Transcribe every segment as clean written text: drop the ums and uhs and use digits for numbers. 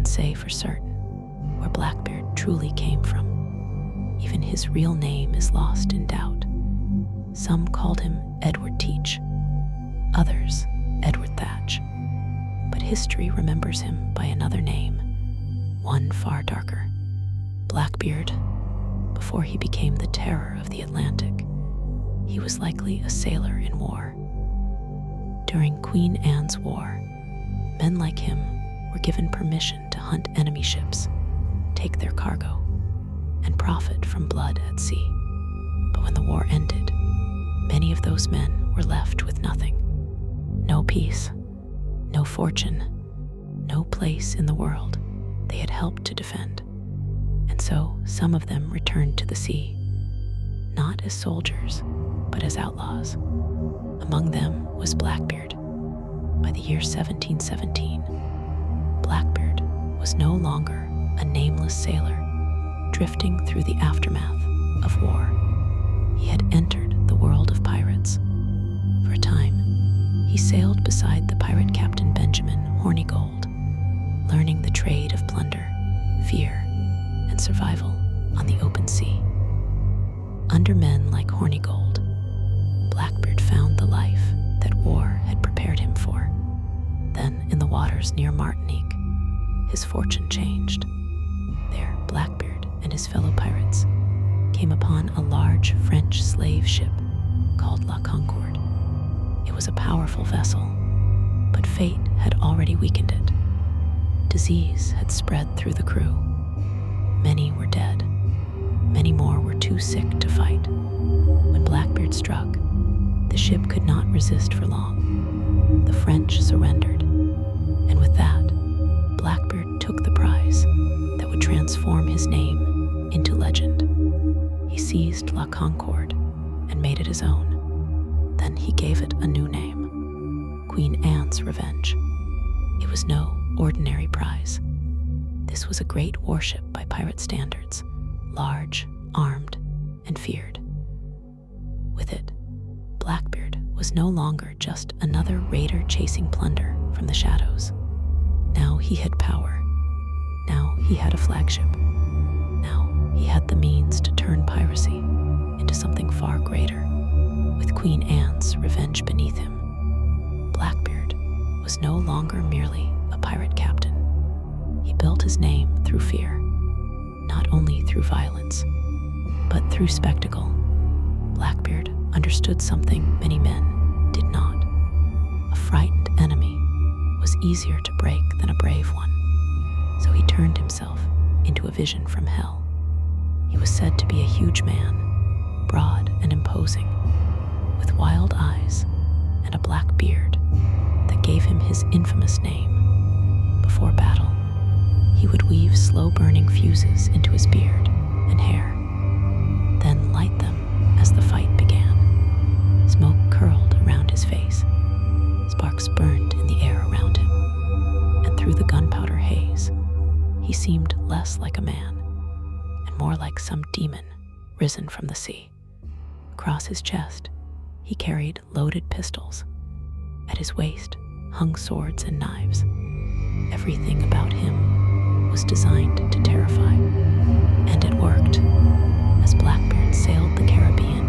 can say for certain where Blackbeard truly came from. Even his real name is lost in doubt. Some called him Edward Teach, others Edward Thatch. But history remembers him by another name, one far darker, Blackbeard. Before he became the terror of the Atlantic, he was likely a sailor in war. During Queen Anne's War, men like him were given permission to hunt enemy ships, take their cargo, and profit from blood at sea. But when the war ended, many of those men were left with nothing. No peace, no fortune, no place in the world they had helped to defend. And so some of them returned to the sea, not as soldiers, but as outlaws. Among them was Blackbeard. By the year 1717, Blackbeard was no longer a nameless sailor drifting through the aftermath of war. He had entered the world of pirates. For a time, he sailed beside the pirate captain Benjamin Hornigold, learning the trade of plunder, fear, and survival on the open sea. Under men like Hornigold, Blackbeard found the life that war had prepared him for. Then, in the waters near Martinique, his fortune changed. There, Blackbeard and his fellow pirates came upon a large French slave ship called La Concorde. It was a powerful vessel, but fate had already weakened it. Disease had spread through the crew. Many were dead. Many more were too sick to fight. When Blackbeard struck, the ship could not resist for long. The French surrendered, and with that, Blackbeard took the prize that would transform his name into legend. He seized La Concorde and made it his own. Then he gave it a new name, Queen Anne's Revenge. It was no ordinary prize. This was a great warship by pirate standards, large, armed, and feared. With it, Blackbeard was no longer just another raider chasing plunder from the shadows. Now he had power. Now he had a flagship. Now he had the means to turn piracy into something far greater. With Queen Anne's Revenge beneath him, Blackbeard was no longer merely a pirate captain. He built his name through fear, not only through violence, but through spectacle. Blackbeard understood something many men did not. A frightened enemy was easier to break than a brave one. So he turned himself into a vision from hell. He was said to be a huge man, broad and imposing, with wild eyes and a black beard that gave him his infamous name. Before battle, he would weave slow-burning fuses into his beard and hair, then light them as the fight began. Smoke curled around his face. Sparks burned in the air around him. And through the gunpowder haze, he seemed less like a man and more like some demon risen from the sea. Across his chest, he carried loaded pistols. At his waist hung swords and knives. Everything about him was designed to terrify. And it worked. As Blackbeard sailed the Caribbean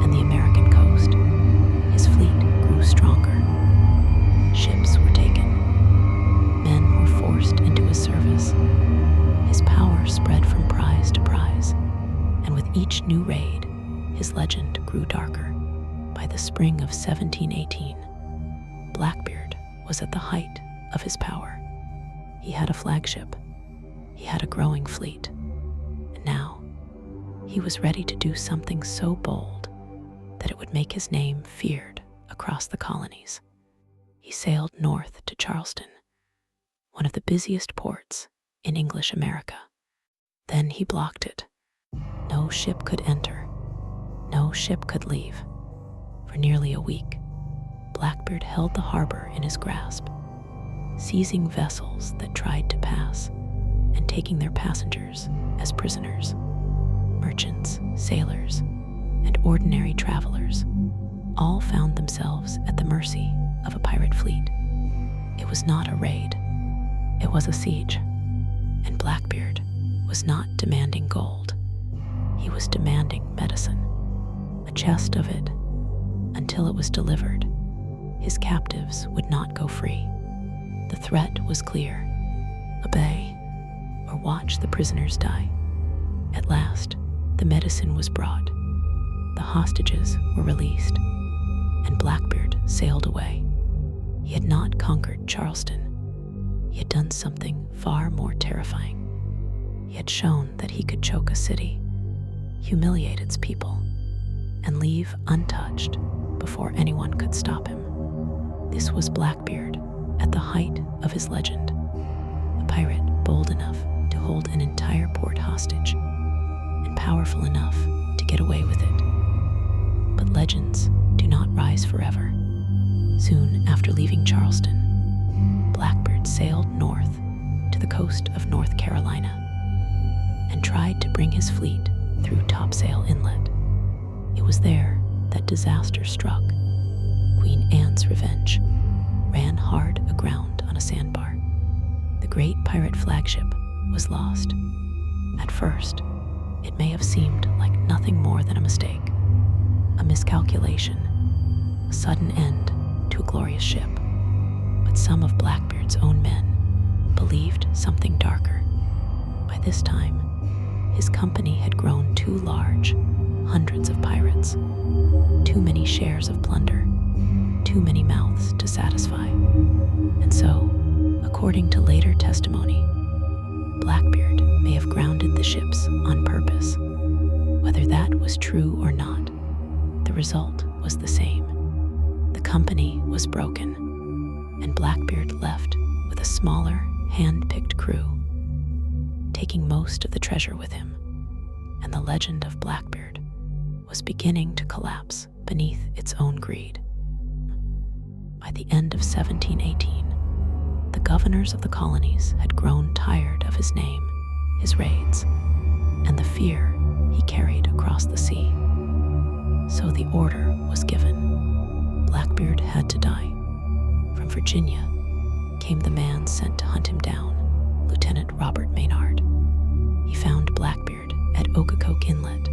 and the American coast, his fleet grew stronger. Ships were taken. Men were forced into his service. His power spread from prize to prize, and with each new raid, his legend grew darker. By the spring of 1718, Blackbeard was at the height of his power. He had a flagship. He had a growing fleet. And now, he was ready to do something so bold that it would make his name feared across the colonies. He sailed north to Charleston, one of the busiest ports in English America. Then he blocked it. No ship could enter. No ship could leave. For nearly a week, Blackbeard held the harbor in his grasp, seizing vessels that tried to pass and taking their passengers as prisoners. Merchants, sailors, and ordinary travelers all found themselves at the mercy of a pirate fleet. It was not a raid. It was a siege. And Blackbeard was not demanding gold. He was demanding medicine, a chest of it. Until it was delivered, his captives would not go free. The threat was clear: obey or watch the prisoners die. At last, the medicine was brought. The hostages were released, and Blackbeard sailed away. He had not conquered Charleston. He had done something far more terrifying. He had shown that he could choke a city, humiliate its people, and leave untouched before anyone could stop him. This was Blackbeard at the height of his legend, a pirate bold enough to hold an entire port hostage and powerful enough to get away with it. But legends do not rise forever. Soon after leaving Charleston, Blackbeard sailed north to the coast of North Carolina and tried to bring his fleet through Topsail Inlet. It was there that disaster struck. Queen Anne's Revenge ran hard aground on a sandbar. The great pirate flagship was lost. At first, it may have seemed like nothing more than a mistake, a miscalculation, a sudden end to a glorious ship. But some of Blackbeard's own men believed something darker. By this time, his company had grown too large, hundreds of pirates, too many shares of plunder, too many mouths to satisfy. And so, according to later testimony, Blackbeard may have grounded the ships on purpose. Whether that was true or not, the result was the same. The company was broken, and Blackbeard left with a smaller, hand-picked crew, taking most of the treasure with him. And the legend of Blackbeard was beginning to collapse beneath its own greed. By the end of 1718, the governors of the colonies had grown tired of his name, his raids, and the fear he carried across the sea. So the order was given. Blackbeard had to die. From Virginia came the man sent to hunt him down, Lieutenant Robert Maynard. He found Blackbeard at Ocracoke Inlet,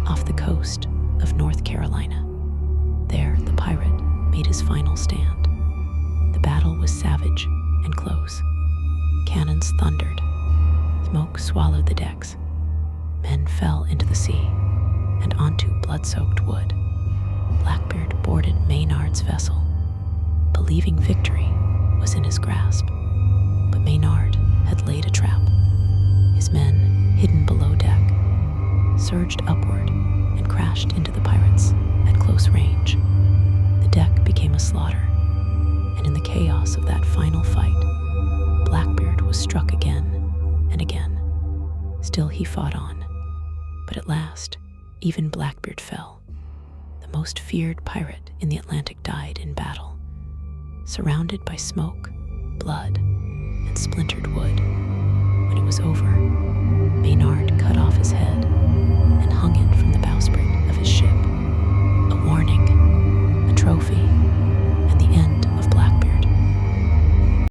off the coast of North Carolina. There, the pirate made his final stand. The battle was savage and close. Cannons thundered. Smoke swallowed the decks. Men fell into the sea and onto blood-soaked wood. Blackbeard boarded Maynard's vessel, believing victory was in his grasp. But Maynard had laid a trap. His men, hidden below deck, surged upward and crashed into the pirates at close range. The deck became a slaughter, and in the chaos of that final fight, Blackbeard was struck again and again. Still he fought on, but at last, even Blackbeard fell. The most feared pirate in the Atlantic died in battle, surrounded by smoke, blood,